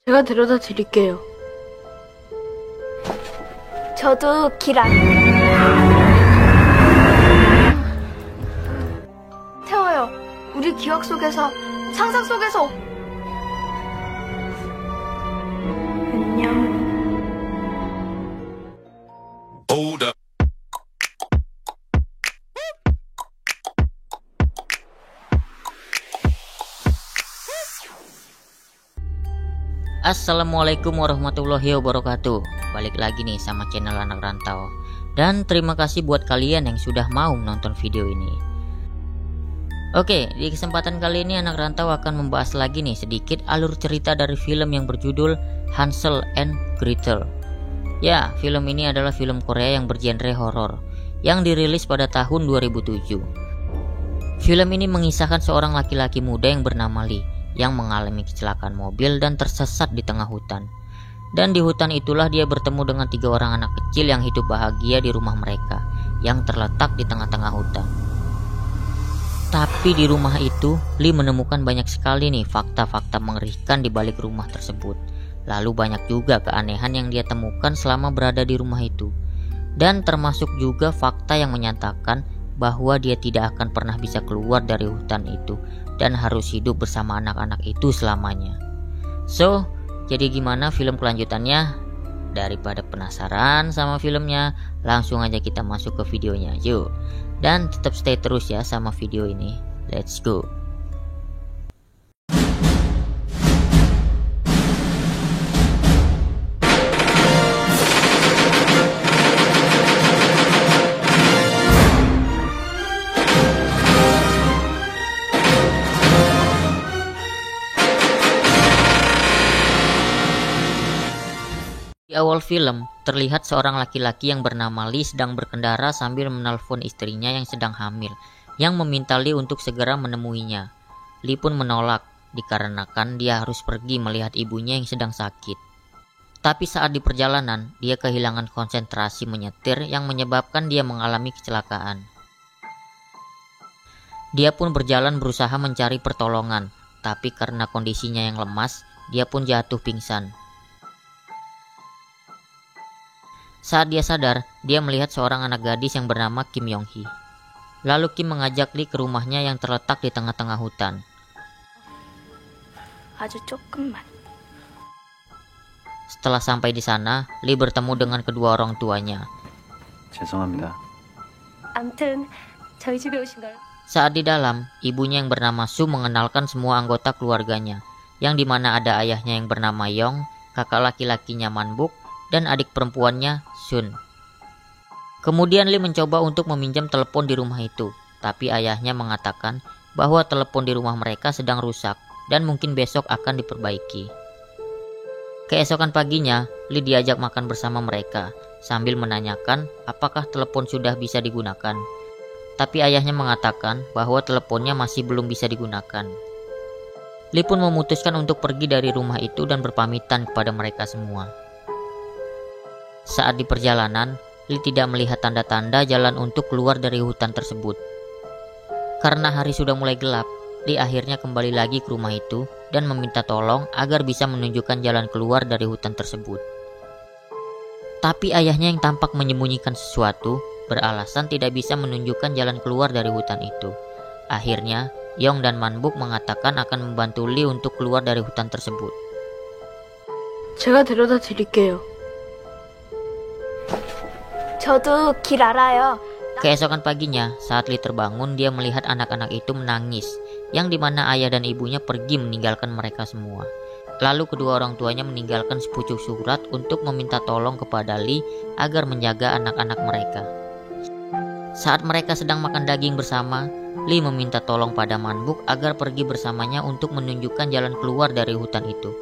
제가 데려다 드릴게요. 저도 길 안... 태워요. 우리 기억 속에서, 상상 속에서... 안녕. Hold up. Assalamualaikum warahmatullahi wabarakatuh. Balik lagi nih sama channel Anak Rantau. Dan terima kasih buat kalian yang sudah mau nonton video ini. Oke, di kesempatan kali ini Anak Rantau akan membahas lagi nih sedikit alur cerita dari film yang berjudul Hansel and Gretel. Ya, film ini adalah film Korea yang bergenre horor yang dirilis pada tahun 2007. Film ini mengisahkan seorang laki-laki muda yang bernama Lee yang mengalami kecelakaan mobil dan tersesat di tengah hutan. Dan di hutan itulah dia bertemu dengan 3 orang anak kecil yang hidup bahagia di rumah mereka yang terletak di tengah-tengah hutan. Tapi di rumah itu, Lee menemukan banyak sekali nih fakta-fakta mengerikan di balik rumah tersebut. Lalu banyak juga keanehan yang dia temukan selama berada di rumah itu. Dan termasuk juga fakta yang menyatakan bahwa dia tidak akan pernah bisa keluar dari hutan itu dan harus hidup bersama anak-anak itu selamanya. So, jadi gimana film kelanjutannya? Daripada penasaran sama filmnya, langsung aja kita masuk ke videonya, yuk. Dan tetap stay terus ya sama video ini. Let's go. Di awal film, terlihat seorang laki-laki yang bernama Lee sedang berkendara sambil menelpon istrinya yang sedang hamil, yang meminta Lee untuk segera menemuinya. Lee pun menolak, dikarenakan dia harus pergi melihat ibunya yang sedang sakit. Tapi saat di perjalanan, dia kehilangan konsentrasi menyetir yang menyebabkan dia mengalami kecelakaan. Dia pun berjalan berusaha mencari pertolongan, tapi karena kondisinya yang lemas, dia pun jatuh pingsan. Saat dia sadar, dia melihat seorang anak gadis yang bernama Kim Yong-hee. Lalu Kim mengajak Lee ke rumahnya yang terletak di tengah-tengah hutan. 아주 조금만. Setelah sampai di sana, Lee bertemu dengan kedua orang tuanya. 죄송합니다. 암튼 저희 집에 오신 걸. Saat di dalam, ibunya yang bernama Su mengenalkan semua anggota keluarganya, yang dimana ada ayahnya yang bernama Yong, kakak laki-lakinya Man-buk, dan adik perempuannya Sun. Kemudian Lee mencoba untuk meminjam telepon di rumah itu, tapi ayahnya mengatakan bahwa telepon di rumah mereka sedang rusak dan mungkin besok akan diperbaiki. Keesokan paginya, Lee diajak makan bersama mereka sambil menanyakan apakah telepon sudah bisa digunakan. Tapi ayahnya mengatakan bahwa teleponnya masih belum bisa digunakan. Lee pun memutuskan untuk pergi dari rumah itu dan berpamitan kepada mereka semua. Saat di perjalanan, Lee tidak melihat tanda-tanda jalan untuk keluar dari hutan tersebut. Karena hari sudah mulai gelap, Lee akhirnya kembali lagi ke rumah itu dan meminta tolong agar bisa menunjukkan jalan keluar dari hutan tersebut. Tapi ayahnya yang tampak menyembunyikan sesuatu, beralasan tidak bisa menunjukkan jalan keluar dari hutan itu. Akhirnya, Yong dan Man-buk mengatakan akan membantu Lee untuk keluar dari hutan tersebut. 제가 데려다 드릴게요. 저도 길 알아요. Keesokan paginya, saat Lee terbangun, dia melihat anak-anak itu menangis, yang dimana ayah dan ibunya pergi meninggalkan mereka semua. Lalu kedua orang tuanya meninggalkan sepucuk surat untuk meminta tolong kepada Lee agar menjaga anak-anak mereka. Saat mereka sedang makan daging bersama, Lee meminta tolong pada Man-buk agar pergi bersamanya untuk menunjukkan jalan keluar dari hutan itu.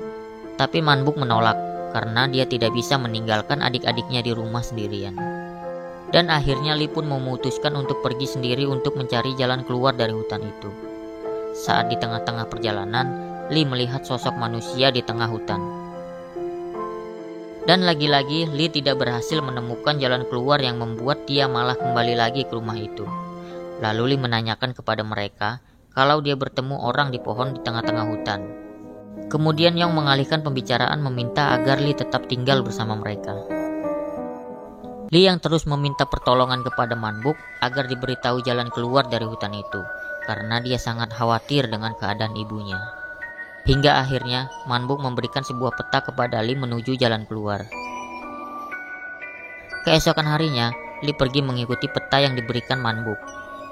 Tapi Man-buk menolak, karena dia tidak bisa meninggalkan adik-adiknya di rumah sendirian. Dan akhirnya Lee pun memutuskan untuk pergi sendiri untuk mencari jalan keluar dari hutan itu. Saat di tengah-tengah perjalanan, Lee melihat sosok manusia di tengah hutan. Dan lagi-lagi Lee tidak berhasil menemukan jalan keluar yang membuat dia malah kembali lagi ke rumah itu. Lalu Lee menanyakan kepada mereka kalau dia bertemu orang di pohon di tengah-tengah hutan. Kemudian Yong mengalihkan pembicaraan meminta agar Li tetap tinggal bersama mereka. Li yang terus meminta pertolongan kepada Manbuk agar diberitahu jalan keluar dari hutan itu, karena dia sangat khawatir dengan keadaan ibunya. Hingga akhirnya Manbuk memberikan sebuah peta kepada Li menuju jalan keluar. Keesokan harinya, Li pergi mengikuti peta yang diberikan Manbuk.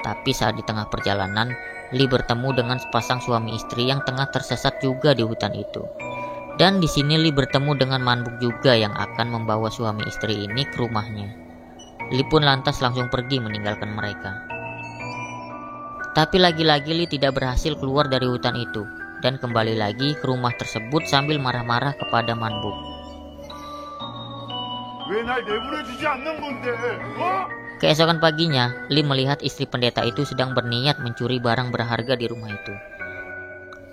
Tapi saat di tengah perjalanan, Li bertemu dengan sepasang suami istri yang tengah tersesat juga di hutan itu. Dan di sini Li bertemu dengan Manbuk juga yang akan membawa suami istri ini ke rumahnya. Li pun lantas langsung pergi meninggalkan mereka. Tapi lagi-lagi Li tidak berhasil keluar dari hutan itu dan kembali lagi ke rumah tersebut sambil marah-marah kepada Manbuk. Keesokan paginya, Li melihat istri pendeta itu sedang berniat mencuri barang berharga di rumah itu.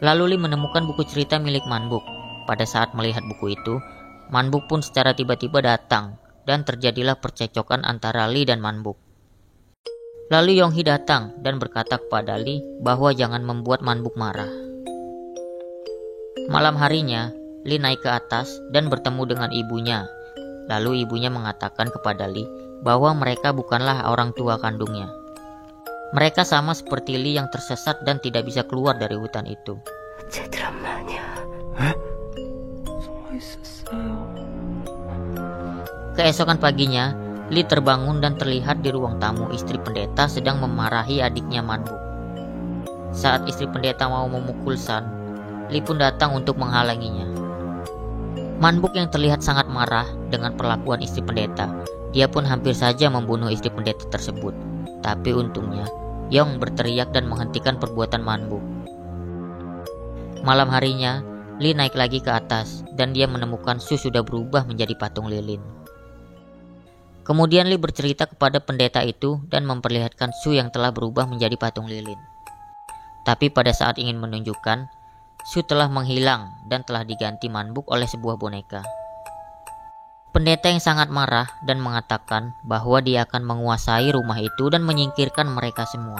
Lalu Li menemukan buku cerita milik Manbuk. Pada saat melihat buku itu, Manbuk pun secara tiba-tiba datang dan terjadilah percekcokan antara Li dan Manbuk. Lalu Yonghee datang dan berkata kepada Li bahwa jangan membuat Manbuk marah. Malam harinya, Li naik ke atas dan bertemu dengan ibunya. Lalu ibunya mengatakan kepada Li bahwa mereka bukanlah orang tua kandungnya. Mereka sama seperti Li yang tersesat dan tidak bisa keluar dari hutan itu. Keesokan paginya, Li terbangun dan terlihat di ruang tamu istri pendeta sedang memarahi adiknya Manbuk. Saat istri pendeta mau memukul San, Li pun datang untuk menghalanginya. Manbuk yang terlihat sangat marah dengan perlakuan istri pendeta. Dia pun hampir saja membunuh istri pendeta tersebut. Tapi untungnya, Yong berteriak dan menghentikan perbuatan Manbuk. Malam harinya, Li naik lagi ke atas dan dia menemukan Su sudah berubah menjadi patung lilin. Kemudian Li bercerita kepada pendeta itu dan memperlihatkan Su yang telah berubah menjadi patung lilin. Tapi pada saat ingin menunjukkan, Su telah menghilang dan telah diganti Manbuk oleh sebuah boneka. Pendeta yang sangat marah dan mengatakan bahwa dia akan menguasai rumah itu dan menyingkirkan mereka semua.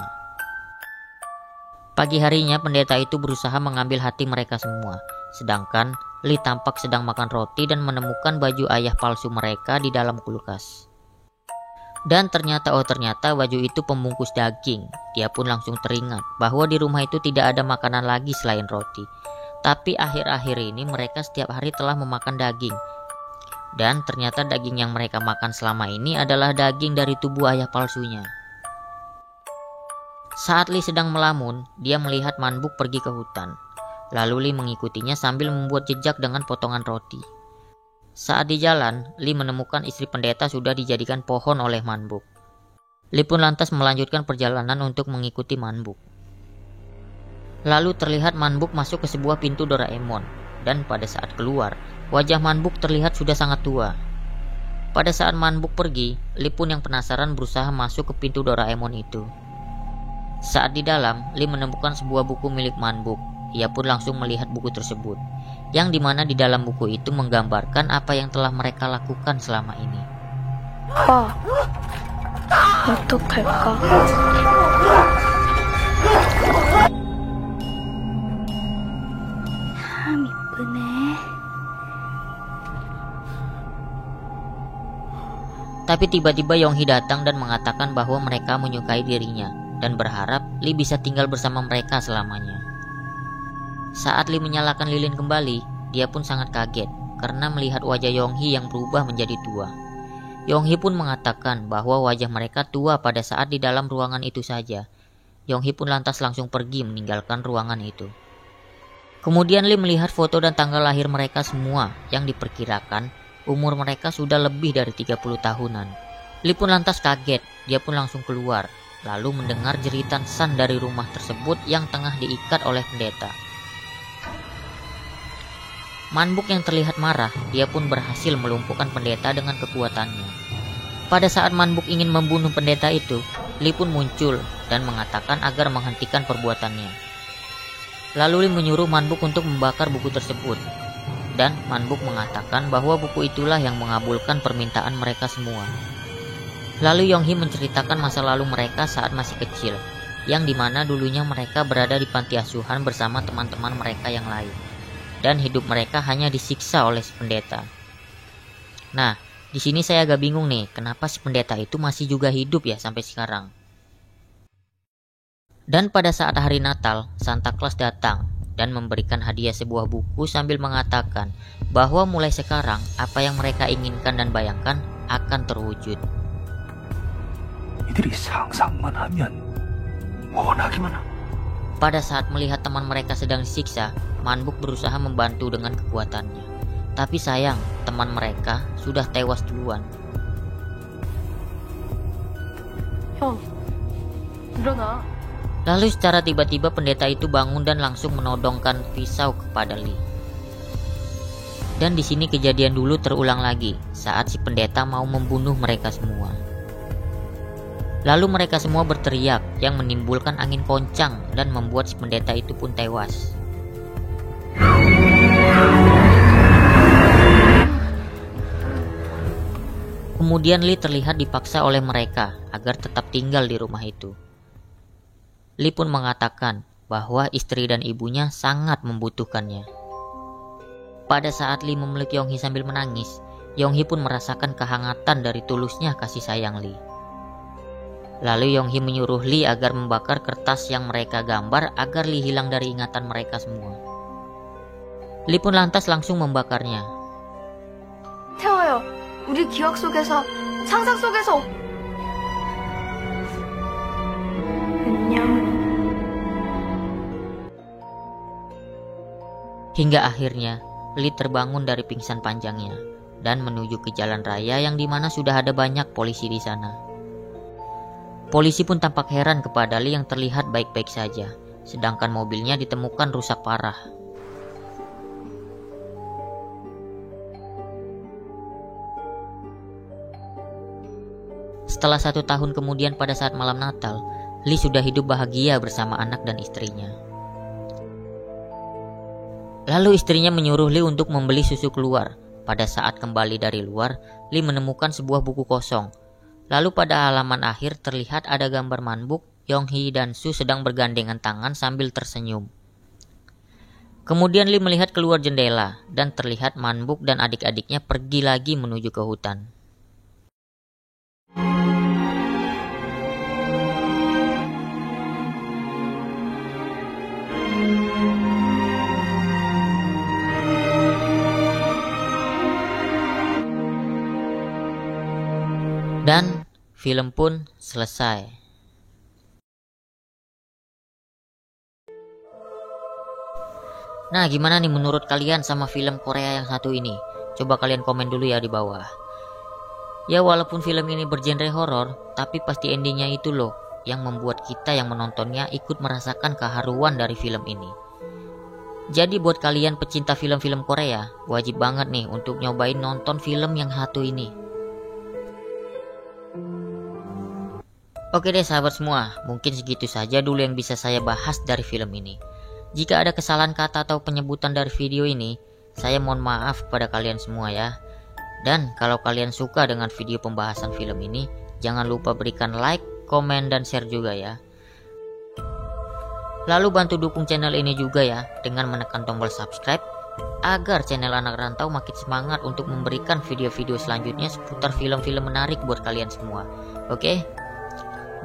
Pagi harinya pendeta itu berusaha mengambil hati mereka semua, sedangkan Li tampak sedang makan roti dan menemukan baju ayah palsu mereka di dalam kulkas. Dan ternyata baju itu pembungkus daging. Dia pun langsung teringat bahwa di rumah itu tidak ada makanan lagi selain roti. Tapi akhir-akhir ini mereka setiap hari telah memakan daging. Dan ternyata daging yang mereka makan selama ini adalah daging dari tubuh ayah palsunya. Saat Li sedang melamun, dia melihat Manbuk pergi ke hutan. Lalu Li mengikutinya sambil membuat jejak dengan potongan roti. Saat di jalan, Li menemukan istri pendeta sudah dijadikan pohon oleh Manbuk. Li pun lantas melanjutkan perjalanan untuk mengikuti Manbuk. Lalu terlihat Manbuk masuk ke sebuah pintu Doraemon. Dan pada saat keluar, wajah Manbuk terlihat sudah sangat tua. Pada saat Manbuk pergi, Li pun yang penasaran berusaha masuk ke pintu Doraemon itu. Saat di dalam, Li menemukan sebuah buku milik Manbuk. Ia pun langsung melihat buku tersebut, yang dimana di dalam buku itu menggambarkan apa yang telah mereka lakukan selama ini. 어떡할까? 참 이쁘네. Tapi tiba-tiba Yonghee datang dan mengatakan bahwa mereka menyukai dirinya dan berharap Li bisa tinggal bersama mereka selamanya. Saat Li menyalakan lilin kembali, dia pun sangat kaget karena melihat wajah Yonghee yang berubah menjadi tua. Yonghee pun mengatakan bahwa wajah mereka tua pada saat di dalam ruangan itu saja. Yonghee pun lantas langsung pergi meninggalkan ruangan itu. Kemudian Li melihat foto dan tanggal lahir mereka semua yang diperkirakan umur mereka sudah lebih dari 30 tahunan. Li pun lantas kaget, dia pun langsung keluar, lalu mendengar jeritan San dari rumah tersebut yang tengah diikat oleh pendeta. Manbuk yang terlihat marah, dia pun berhasil melumpuhkan pendeta dengan kekuatannya. Pada saat Manbuk ingin membunuh pendeta itu, Li pun muncul dan mengatakan agar menghentikan perbuatannya. Lalu Li menyuruh Manbuk untuk membakar buku tersebut. Dan Manbuk mengatakan bahwa buku itulah yang mengabulkan permintaan mereka semua. Lalu Yonghee menceritakan masa lalu mereka saat masih kecil, yang dimana dulunya mereka berada di panti asuhan bersama teman-teman mereka yang lain. dan hidup mereka hanya disiksa oleh si pendeta. Nah, di sini saya agak bingung nih, kenapa si pendeta itu masih juga hidup ya sampai sekarang. Dan pada saat hari Natal, Santa Claus datang dan memberikan hadiah sebuah buku sambil mengatakan bahwa mulai sekarang apa yang mereka inginkan dan bayangkan akan terwujud. 이들이 상상만 하면 원하기만 하고. Pada saat melihat teman mereka sedang disiksa, Manbuk berusaha membantu dengan kekuatannya. Tapi sayang, teman mereka sudah tewas duluan. 형, 일어나. Lalu secara tiba-tiba pendeta itu bangun dan langsung menodongkan pisau kepada Lee. Dan di sini kejadian dulu terulang lagi saat si pendeta mau membunuh mereka semua. Lalu mereka semua berteriak yang menimbulkan angin kencang dan membuat si pendeta itu pun tewas. Kemudian Lee terlihat dipaksa oleh mereka agar tetap tinggal di rumah itu. Lee pun mengatakan bahwa istri dan ibunya sangat membutuhkannya. Pada saat Lee memeluk Yonghee sambil menangis, Yonghee pun merasakan kehangatan dari tulusnya kasih sayang Lee. Lalu Yonghee menyuruh Lee agar membakar kertas yang mereka gambar agar Lee hilang dari ingatan mereka semua. Lee pun lantas langsung membakarnya. 태워요. 우리 기억 속에서, 상상 속에서. 안녕. Hingga akhirnya Lee terbangun dari pingsan panjangnya dan menuju ke jalan raya yang dimana sudah ada banyak polisi di sana. Polisi pun tampak heran kepada Lee yang terlihat baik-baik saja, sedangkan mobilnya ditemukan rusak parah. Setelah 1 tahun kemudian pada saat malam Natal, Lee sudah hidup bahagia bersama anak dan istrinya. Lalu istrinya menyuruh Lee untuk membeli susu keluar. Pada saat kembali dari luar, Lee menemukan sebuah buku kosong. Lalu pada halaman akhir terlihat ada gambar Manbuk, Yonghee, dan Su sedang bergandengan tangan sambil tersenyum. Kemudian Lee melihat keluar jendela dan terlihat Manbuk dan adik-adiknya pergi lagi menuju ke hutan. Dan film pun selesai. Nah, gimana nih menurut kalian sama film Korea yang satu ini? Coba kalian komen dulu ya di bawah. Ya, walaupun film ini bergenre horor, tapi pasti endingnya itu loh yang membuat kita yang menontonnya ikut merasakan keharuan dari film ini. Jadi buat kalian pecinta film-film Korea, wajib banget nih untuk nyobain nonton film yang satu ini. Oke deh sahabat semua, mungkin segitu saja dulu yang bisa saya bahas dari film ini. Jika ada kesalahan kata atau penyebutan dari video ini, saya mohon maaf kepada kalian semua ya. Dan kalau kalian suka dengan video pembahasan film ini, jangan lupa berikan like, komen, dan share juga ya. Lalu bantu dukung channel ini juga ya, dengan menekan tombol subscribe, agar channel Anak Rantau makin semangat untuk memberikan video-video selanjutnya seputar film-film menarik buat kalian semua. Oke?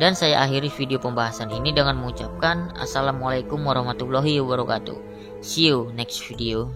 Dan saya akhiri video pembahasan ini dengan mengucapkan Assalamualaikum warahmatullahi wabarakatuh. See you next video.